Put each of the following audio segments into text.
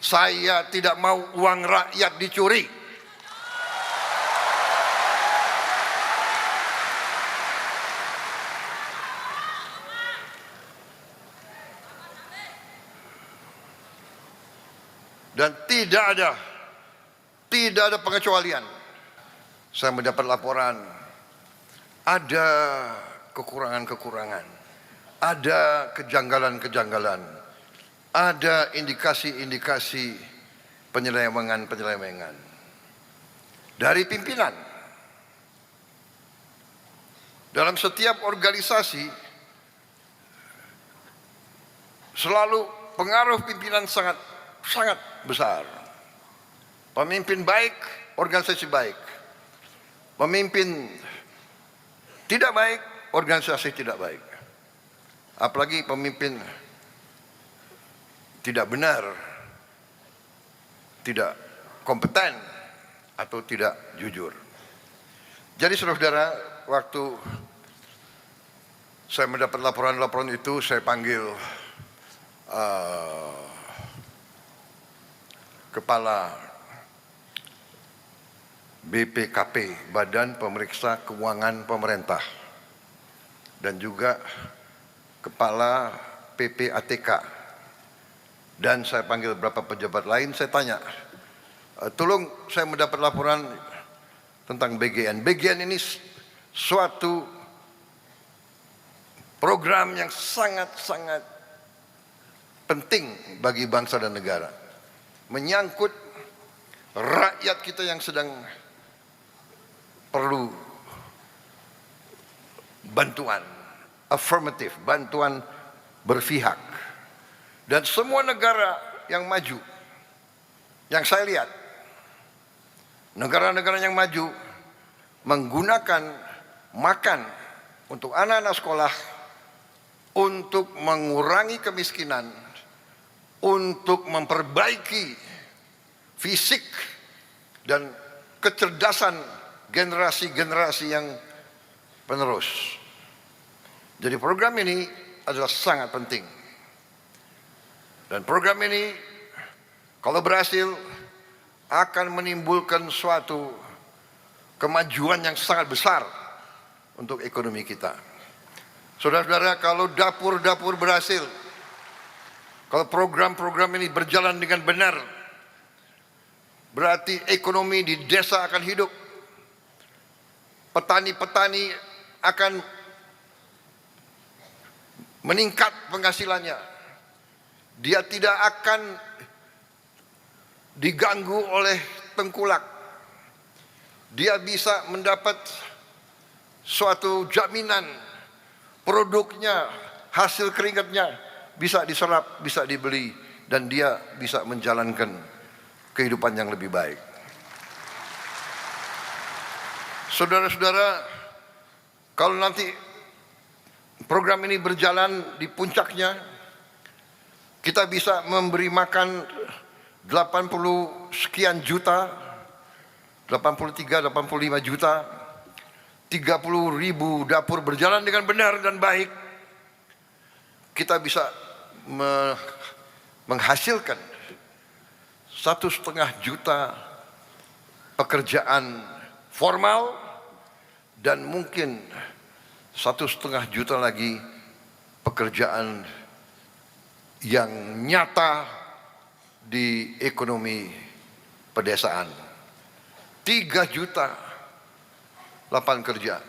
Saya tidak mau uang rakyat dicuri. Dan tidak ada pengecualian. Saya mendapat laporan ada kekurangan-kekurangan, ada kejanggalan-kejanggalan, ada indikasi-indikasi penyelewengan dari pimpinan. Dalam setiap organisasi selalu pengaruh pimpinan sangat besar. Pemimpin baik, organisasi baik. Pemimpin tidak baik, organisasi tidak baik. Apalagi pemimpin tidak benar, tidak kompeten, atau tidak jujur. Jadi saudara-saudara, waktu saya mendapat laporan-laporan itu, saya panggil Kepala BPKP, Badan Pemeriksa Keuangan Pemerintah, dan juga Kepala PPATK, dan saya panggil beberapa pejabat lain. Saya tanya, tolong, saya mendapat laporan tentang BGN. BGN ini suatu program yang sangat penting bagi bangsa dan negara, menyangkut rakyat kita yang sedang perlu bantuan afirmatif, bantuan berpihak. Dan semua negara yang maju, yang saya lihat, negara-negara yang maju menggunakan makan untuk anak-anak sekolah, untuk mengurangi kemiskinan, untuk memperbaiki fisik dan kecerdasan generasi-generasi yang penerus. Jadi program ini adalah sangat penting. Dan program ini kalau berhasil akan menimbulkan suatu kemajuan yang sangat besar untuk ekonomi kita. Saudara-saudara, kalau dapur-dapur berhasil, kalau program-program ini berjalan dengan benar, berarti ekonomi di desa akan hidup. Petani-petani akan meningkat penghasilannya. Dia tidak akan diganggu oleh tengkulak. Dia bisa mendapat suatu jaminan produknya, hasil keringatnya bisa diserap, bisa dibeli, dan dia bisa menjalankan kehidupan yang lebih baik. Saudara-saudara, kalau nanti program ini berjalan di puncaknya, kita bisa memberi makan 80 sekian juta, 83, 85 juta, 30.000 dapur berjalan dengan benar dan baik. Kita bisa menghasilkan 1,5 juta pekerjaan formal, dan mungkin 1,5 juta lagi pekerjaan yang nyata di ekonomi pedesaan. 3 juta lapangan kerja.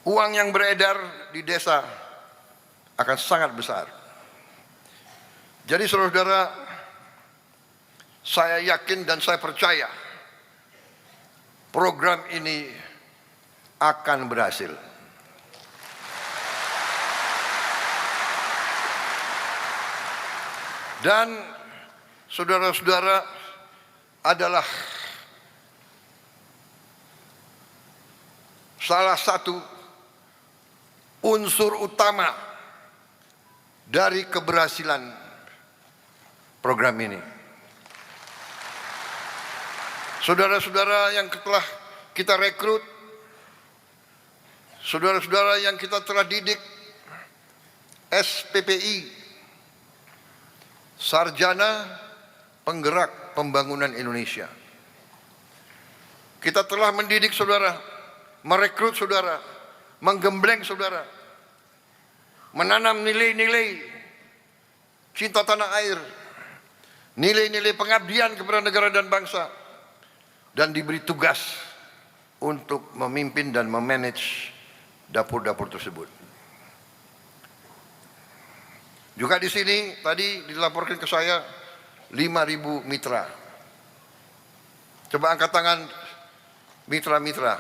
Uang yang beredar di desa akan sangat besar. Jadi saudara-saudara, saya yakin dan saya percaya program ini akan berhasil. Dan saudara-saudara, adalah salah satu unsur utama dari keberhasilan program ini. Saudara-saudara yang telah kita rekrut, saudara-saudara yang kita telah didik SPPI, sarjana penggerak pembangunan Indonesia. Kita telah mendidik saudara, merekrut saudara, menggembleng saudara, menanam nilai-nilai cinta tanah air, nilai-nilai pengabdian kepada negara dan bangsa, dan diberi tugas untuk memimpin dan memanage dapur-dapur tersebut. Juga di sini tadi dilaporkan ke saya 5.000 mitra. Coba angkat tangan mitra-mitra.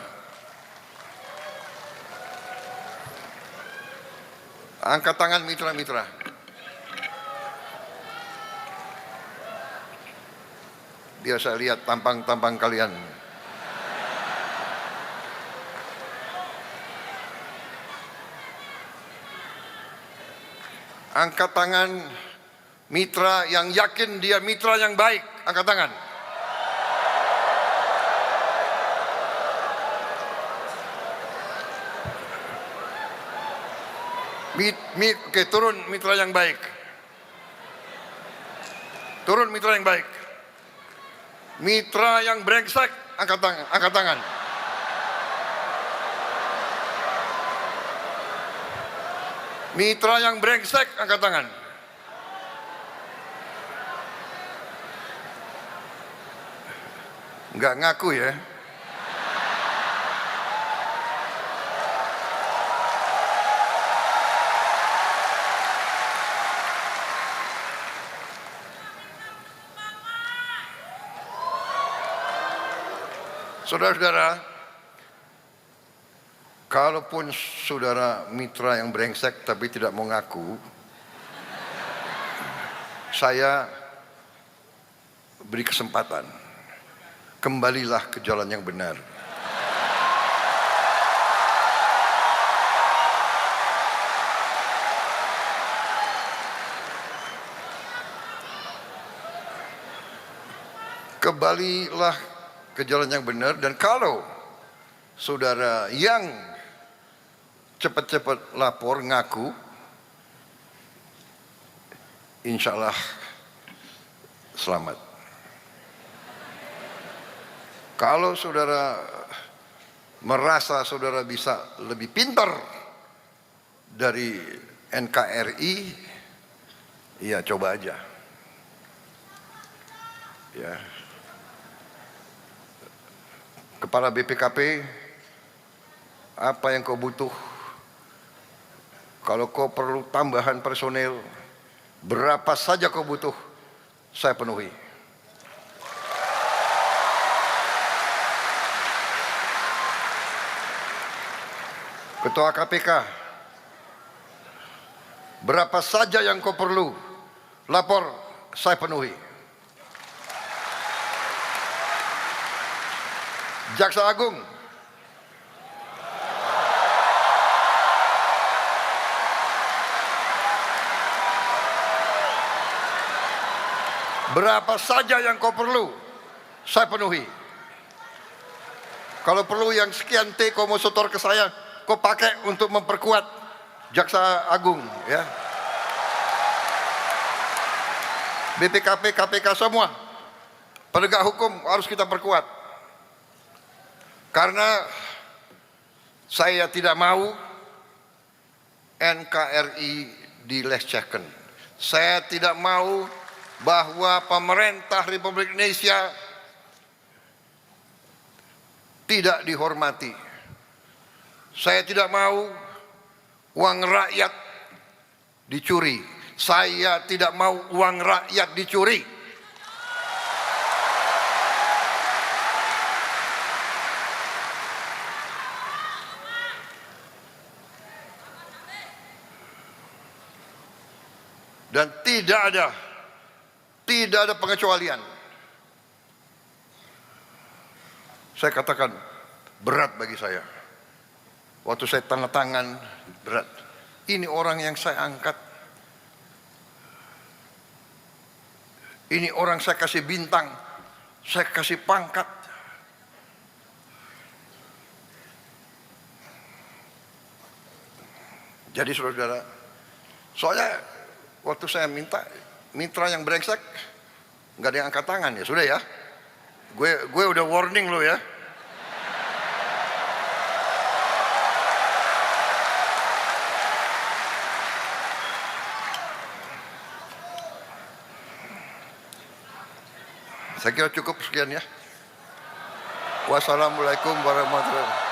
Angkat tangan mitra-mitra. Biar saya lihat tampang-tampang kalian. Angkat tangan mitra yang yakin dia mitra yang baik. Angkat tangan. Oke, turun mitra yang baik. Turun mitra yang baik. Mitra yang brengsek, angkat tangan. Angkat tangan. Mitra yang brengsek, angkat tangan. Enggak ngaku ya. Saudara-saudara, kalaupun saudara mitra yang brengsek tapi tidak mau ngaku, saya beri kesempatan, kembalilah ke jalan yang benar. Kembalilah ke jalan yang benar, dan kalau saudara yang cepat-cepat lapor ngaku, insya Allah selamat. Kalau saudara merasa saudara bisa lebih pintar dari NKRI, ya coba aja. Ya. Kepala BPKP, apa yang kau butuh? Kalau kau perlu tambahan personel, berapa saja kau butuh, saya penuhi. Ketua KPK, berapa saja yang kau perlu, lapor, saya penuhi. Jaksa Agung, berapa saja yang kau perlu, saya penuhi. Kalau perlu yang sekian T kau mau setor ke saya, kau pakai untuk memperkuat Jaksa Agung, ya. BPKP, KPK semua, penegak hukum harus kita perkuat. Karena saya tidak mau NKRI dilecehkan. Saya tidak mau bahwa pemerintah Republik Indonesia tidak dihormati. Saya tidak mau uang rakyat dicuri. Saya tidak mau uang rakyat dicuri. Dan tidak ada pengecualian. Saya katakan berat bagi saya. Waktu saya tanda tangan, berat. Ini orang yang saya angkat. Ini orang saya kasih bintang, saya kasih pangkat. Jadi saudara, soalnya waktu saya mitra yang brengsek, nggak ada yang angkat tangan ya sudah ya. Gue udah warning lo ya. Saya kira cukup sekian ya. Wassalamualaikum warahmatullahi wabarakatuh.